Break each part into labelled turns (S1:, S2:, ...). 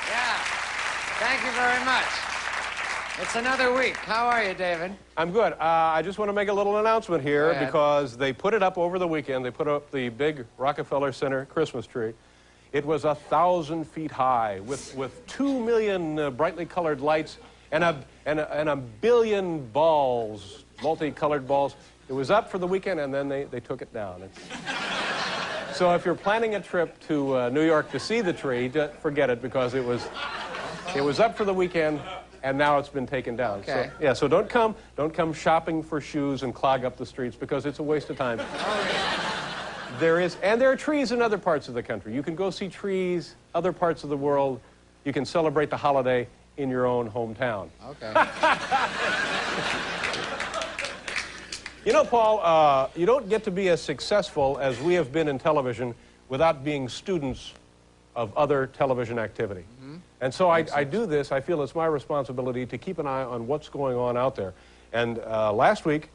S1: Yeah. Thank you very much. It's another week. How are you, David?
S2: I'm good. I just want to make a little announcement here because they put it up over the weekend. They put up the big Rockefeller Center Christmas tree. It was 1,000 feet high with 2 million brightly colored lights and a billion balls, multicolored balls. It was up for the weekend, and then they took it down. So if you're planning a trip to New York to see the tree, forget it, because it was up for the weekend, and now it's been taken down.
S1: Okay.
S2: So, yeah, so don't come shopping for shoes and clog up the streets, because it's a waste of time. There are trees in other parts of the country. You can go see trees, other parts of the world. You can celebrate the holiday in your own hometown.
S1: Okay.
S2: You know, Paul, you don't get to be as successful as we have been in television without being students of other television activity. Mm-hmm. And so I do this. I feel it's my responsibility to keep an eye on what's going on out there. And last week,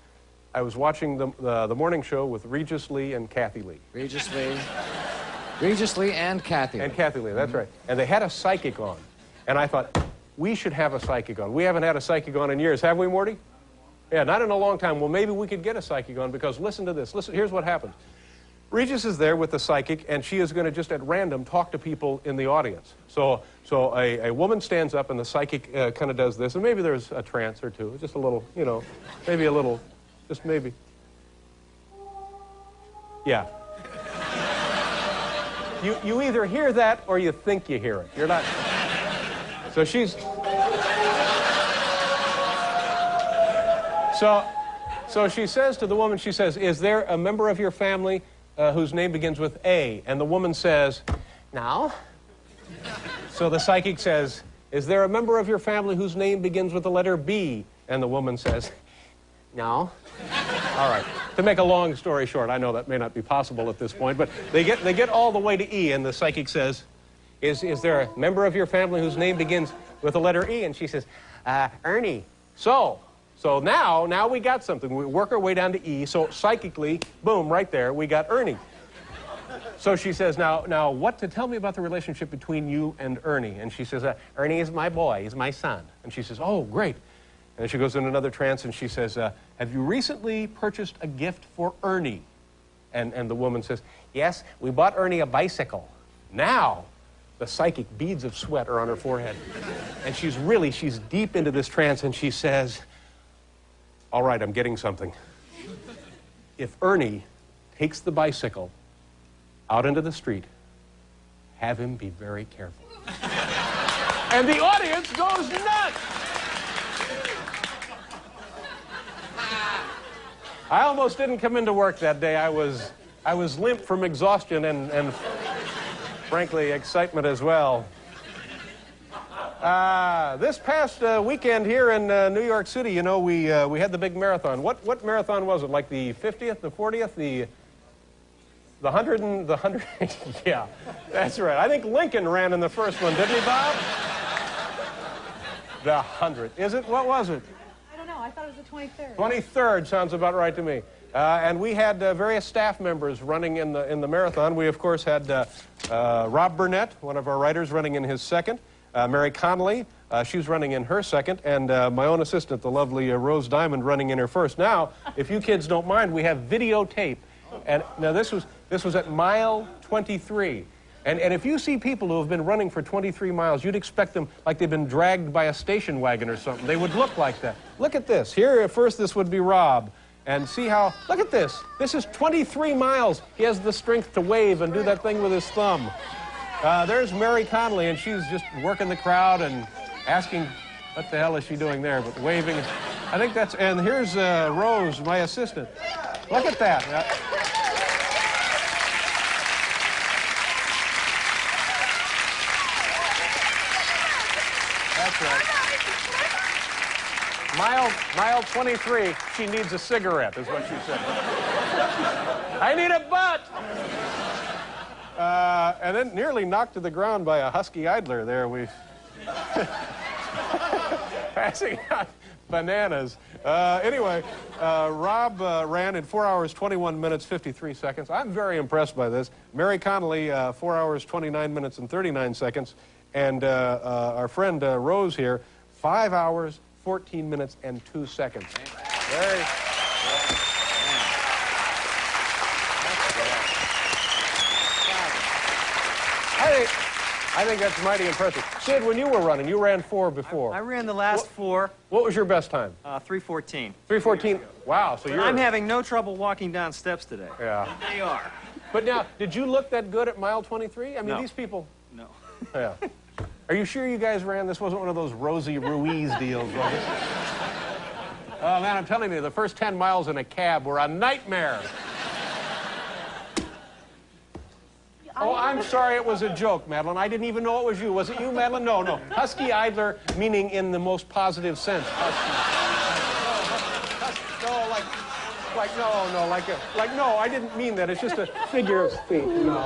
S2: I was watching the morning show with Regis Lee and Kathie Lee.
S1: Regis Lee and Kathie Lee.
S2: And Kathie Lee, that's right. And they had a psychic on. And I thought, we should have a psychic on. We haven't had a psychic on in years, have we, Morty? Yeah, not in a long time. Well, maybe we could get a psychic on, because listen to this. Listen, here's what happens. Regis is there with the psychic, and she is going to just at random talk to people in the audience. So a woman stands up, and the psychic kind of does this, and maybe there's a trance or two, just a little, you know, maybe a little, just maybe. Yeah. You either hear that or you think you hear it. You're not. So she's. So she says to the woman, she says, "Is there a member of your family whose name begins with A?" And the woman says, "No." So the psychic says, "Is there a member of your family whose name begins with the letter B?" And the woman says, "No." All right. To make a long story short, I know that may not be possible at this point, but they get all the way to E, and the psychic says, Is there a member of your family whose name begins with the letter E?" And she says, "Ernie." So now we got something. We work our way down to E. So psychically, boom, right there, we got Ernie. So she says, now what to tell me about the relationship between you and Ernie? And she says, "Ernie is my boy. He's my son." And she says, "Oh, great." And then she goes in another trance, and she says, "Have you recently purchased a gift for Ernie?" And the woman says, "Yes, we bought Ernie a bicycle." Now, the psychic beads of sweat are on her forehead. And she's deep into this trance, and she says, "All right, I'm getting something. If Ernie takes the bicycle out into the street, have him be very careful." And the audience goes nuts. I almost didn't come into work that day. I was limp from exhaustion and frankly, excitement as well. This past weekend here in New York City, you know, we had the big marathon. What marathon was it? Like the 50th, the 40th, the 100 and the 100? Yeah, that's right. I think Lincoln ran in the first one, didn't he, Bob? The 100. Is it? What was it?
S3: I don't know. I thought it was the 23rd.
S2: 23rd sounds about right to me. And we had various staff members running in the marathon. We, of course, had Rob Burnett, one of our writers, running in his second. Mary Connelly, she's running in her second. And my own assistant, the lovely Rose Diamond, running in her first. Now, if you kids don't mind, we have videotape. And now this was at mile 23. And if you see people who have been running for 23 miles, you'd expect them like they've been dragged by a station wagon or something. They would look like that. Look at this. Here, at first, this would be Rob. And see how, look at this. This is 23 miles. He has the strength to wave and do that thing with his thumb. There's Mary Connelly, and she's just working the crowd and asking, what the hell is she doing there? But waving. I think that's, and here's Rose, my assistant. Look at that. That's right. Mile 23, she needs a cigarette, is what she said. I need a butt! And then nearly knocked to the ground by a Husky idler there. We passing out Bananas. Anyway, Rob ran in 4 hours, 21 minutes, 53 seconds. I'm very impressed by this. Mary Connelly, 4 hours, 29 minutes, and 39 seconds. And our friend Rose here, 5 hours, 14 minutes, and 2 seconds. Very... I think that's mighty impressive. Sid, when you were running, you ran 4 before.
S4: I ran the last 4.
S2: What was your best time?
S4: 3:14.
S2: 3:14. Wow, so you're...
S4: I'm having no trouble walking down steps today.
S2: Yeah.
S4: They are.
S2: But now, did you look that good at mile 23? I mean,
S4: No.
S2: these people...
S4: No.
S2: Yeah. Are you sure you guys ran? This wasn't one of those Rosie Ruiz deals, was it? Oh, man, I'm telling you, the first 10 miles in a cab were a nightmare. Oh, I'm sorry, it was a joke, Madeleine. I didn't even know it was you. Was it you, Madeleine? No, no. Husky Idler, meaning in the most positive sense. Husky. No, I didn't mean that. It's just a figure of speech. No,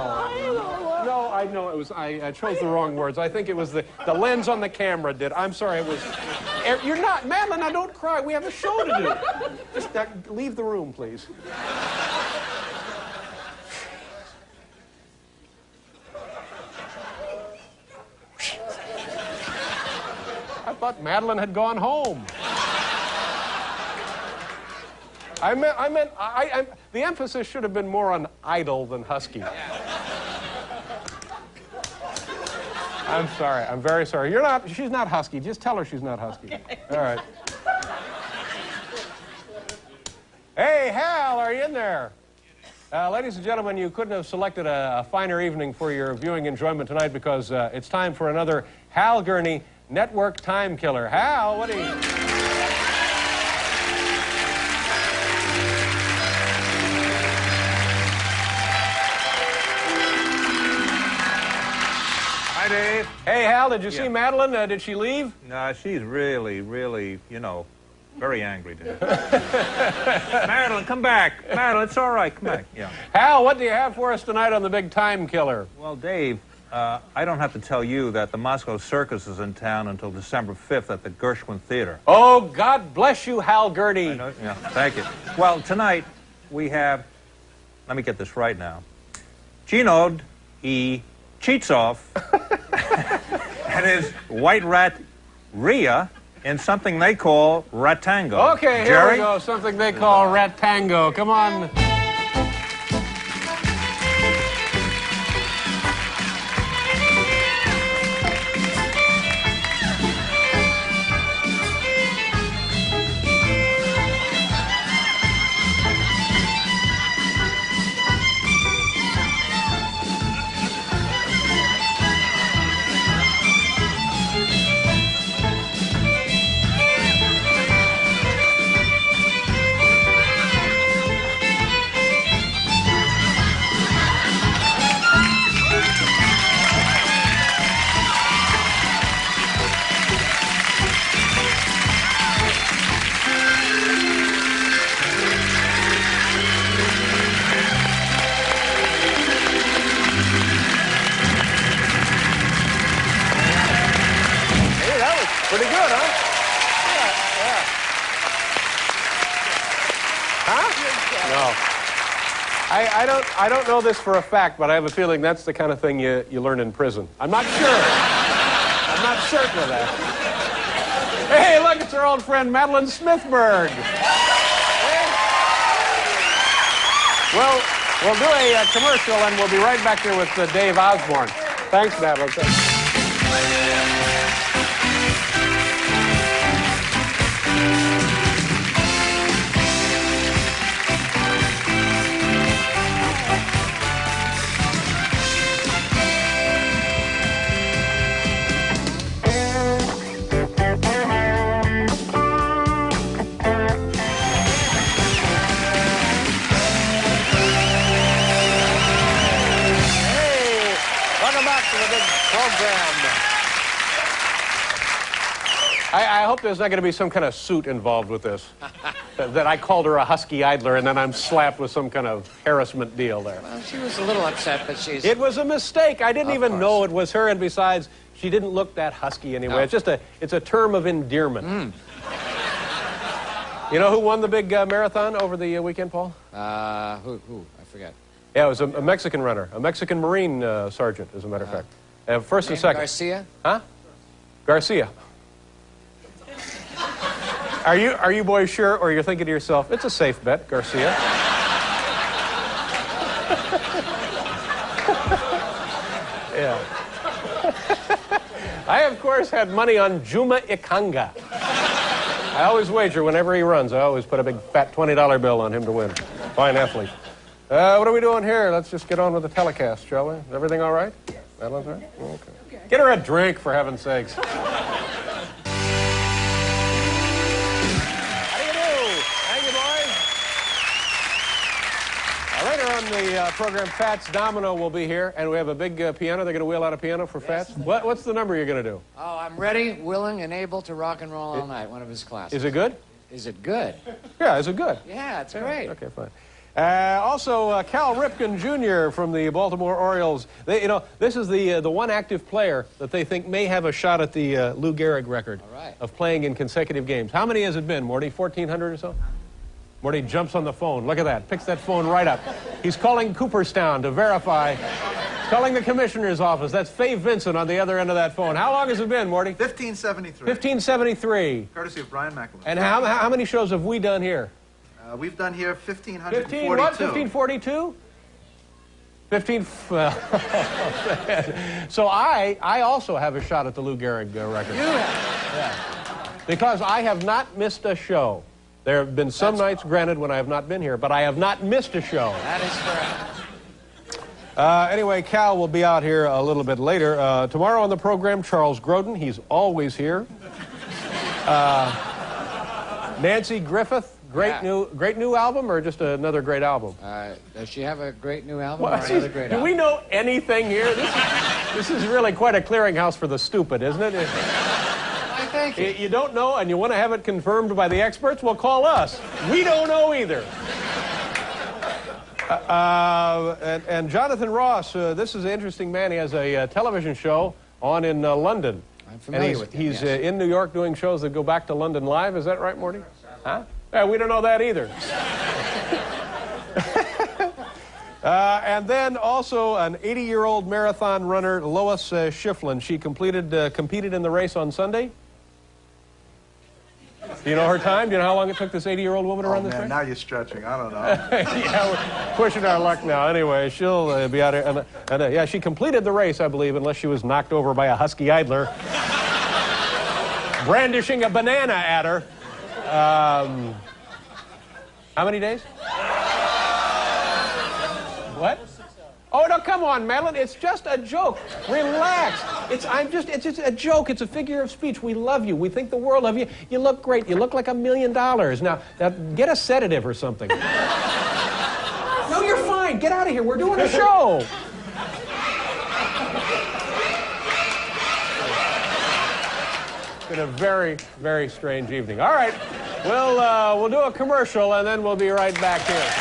S2: I know it was, I chose the wrong words. I think it was the lens on the camera did. I'm sorry, it was, you're not, Madeleine, now don't cry. We have a show to do. Just leave the room, please. I thought Madeleine had gone home. The emphasis should have been more on idle than husky. I'm sorry. I'm very sorry. She's not husky. Just tell her she's not husky. All right. Hey, Hal, are you in there? Ladies and gentlemen, you couldn't have selected a finer evening for your viewing enjoyment tonight because it's time for another Hal Gurnee Network Time Killer. Hal, what do you...
S5: Hi, Dave.
S2: Hey, Hal, did you see Madeleine? Did she leave?
S5: No, she's really, you know, very angry, Dave. Madeleine, come back. Madeleine, it's all right. Come back. Yeah.
S2: Hal, what do you have for us tonight on the Big Time Killer?
S5: Well, Dave, I don't have to tell you that the Moscow Circus is in town until December 5th at the Gershwin Theater.
S2: Oh, God bless you, Hal Gurnee.
S5: I know, yeah, thank you. Well, tonight we have, let me get this right now, Gennadly Chizhov and his white rat, Rhea, in something they call Ratango.
S2: Okay, here
S5: Jerry?
S2: we go. Something they call Ratango. Come on. Pretty good, huh? Yeah. Huh? No. I don't know this for a fact, but I have a feeling that's the kind of thing you learn in prison. I'm not sure. I'm not certain of that. Hey, look, it's our old friend Madeleine Smithberg. Hey. Well, we'll do a commercial and we'll be right back here with Dave Osborne. Thanks, Madeleine. Thanks. I hope there's not going to be some kind of suit involved with this. that I called her a Husky Idler and then I'm slapped with some kind of harassment deal there.
S1: Well, she was a little upset, but she's...
S2: It was a mistake. I didn't even know it was her, and besides, she didn't look that husky anyway. No. It's a term of endearment. You know who won the big marathon over the weekend, Paul?
S1: Who? I forget.
S2: Yeah, it was a Mexican runner, a Mexican Marine sergeant, as a matter of fact. First and second.
S1: Garcia?
S2: Huh? Garcia. Are you boys sure, or you're thinking to yourself, it's a safe bet, Garcia? Yeah. I, of course, had money on Juma Ikanga. I always wager whenever he runs. I always put a big fat $20 bill on him to win. Fine athlete. What are we doing here? Let's just get on with the telecast, shall we? Is everything all right? Madeleine's all right? Okay. Get her a drink, for heaven's sakes. Later on the program, Fats Domino will be here, and we have a big piano. They're going to wheel out a piano for Fats. What's the number you're going to do?
S1: Oh, I'm ready, willing, and able to rock and roll all night. One of his classes.
S2: Is it good?
S1: Is it good?
S2: Yeah, is it good?
S1: Yeah, it's great.
S2: Okay, fine. Also, Cal Ripken Jr. from the Baltimore Orioles. This is the one active player that they think may have a shot at the Lou Gehrig record of playing in consecutive games. How many has it been, Morty? 1,400 or so? Morty jumps on the phone. Look at that. Picks that phone right up. He's calling Cooperstown to verify. He's calling the commissioner's office. That's Faye Vincent on the other end of that phone. How long has it been, Morty?
S6: 1573.
S2: 1573.
S6: Courtesy of Brian McAloon.
S2: And how many shows have we done here?
S6: We've done here 1,542.
S2: 15 what? 1542? 15... So I also have a shot at the Lou Gehrig record.
S1: You have.
S2: Yeah. Because I have not missed a show. There have been some nights, granted, when I have not been here, but I have not missed a show.
S1: That is correct.
S2: Anyway, Cal will be out here a little bit later. Tomorrow on the program, Charles Grodin. He's always here. Nancy Griffith. Great new album, or just another great album?
S1: Does she have a great new album?
S2: Well,
S1: or another great
S2: do
S1: album?
S2: we know anything here? This is really quite a clearinghouse for the stupid, isn't it?
S1: Thank you.
S2: You don't know and you want to have it confirmed by the experts? Well, call us. We don't know either. And Jonathan Ross, this is an interesting man. He has a television show on in London.
S1: I'm familiar with him,
S2: He's
S1: yes.
S2: In New York doing shows that go back to London live. Is that right, Morty? Huh? Yeah, we don't know that either. And then also an 80-year-old marathon runner, Lois Schifflin. She competed in the race on Sunday. Do you know her time? Do you know how long it took this 80-year-old woman to run this race?
S6: Now you're stretching. I don't know.
S2: Yeah, we're pushing our luck now. Anyway, she'll be out here. And yeah, she completed the race, I believe, unless she was knocked over by a Husky idler brandishing a banana at her. How many days? What? Oh, no, come on, Madeleine. It's just a joke. Relax. It's just a joke. It's a figure of speech. We love you. We think the world of you. You look great. You look like $1 million. Now get a sedative or something. No, you're fine. Get out of here. We're doing a show. It's been a very, very strange evening. All right. We'll do a commercial, and then we'll be right back here.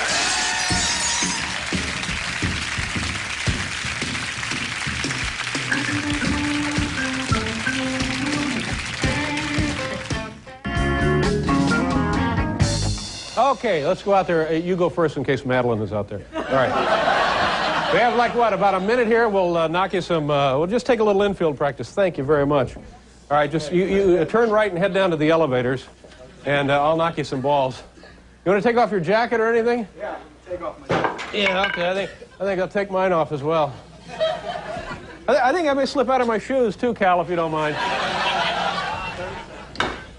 S2: Okay, let's go out there. You go first in case Madeleine is out there. All right. We have about a minute here. We'll knock you some, we'll just take a little infield practice. Thank you very much. All right, just you turn right and head down to the elevators, and I'll knock you some balls. You want to take off your jacket or anything?
S6: Yeah, take off my jacket.
S2: Yeah, okay. I think I'll take mine off as well. I think I may slip out of my shoes too, Cal, if you don't mind.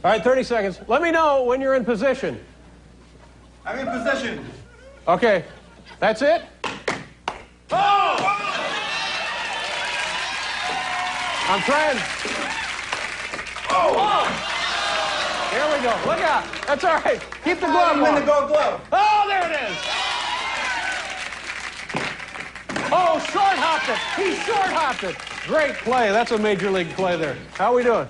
S2: All right, 30 seconds. Let me know when you're in position.
S6: I'm in position.
S2: Okay, that's it? Oh! I'm trying. Oh! Here we go. Look out. That's all right. Keep the glove
S6: Win the
S2: on.
S6: gold glove.
S2: Oh, there it is. Oh, short hopped it. He short hopped it. Great play. That's a major league play there. How are we doing?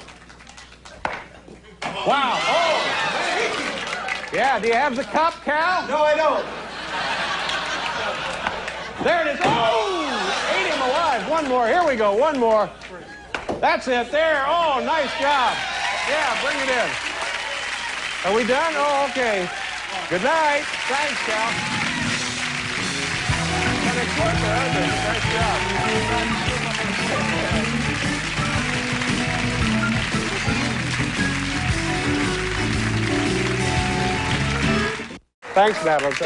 S2: Wow. Oh. Yeah, do you have the cup, Cal?
S6: No, I don't.
S2: There it is. Oh! Ate him alive. One more. Here we go. One more. That's it. There. Oh, nice job. Yeah, bring it in. Are we done? Oh, okay. Good night. Thanks, Cal. Kind of quick, aren't they? Nice job. Thanks, Madeleine.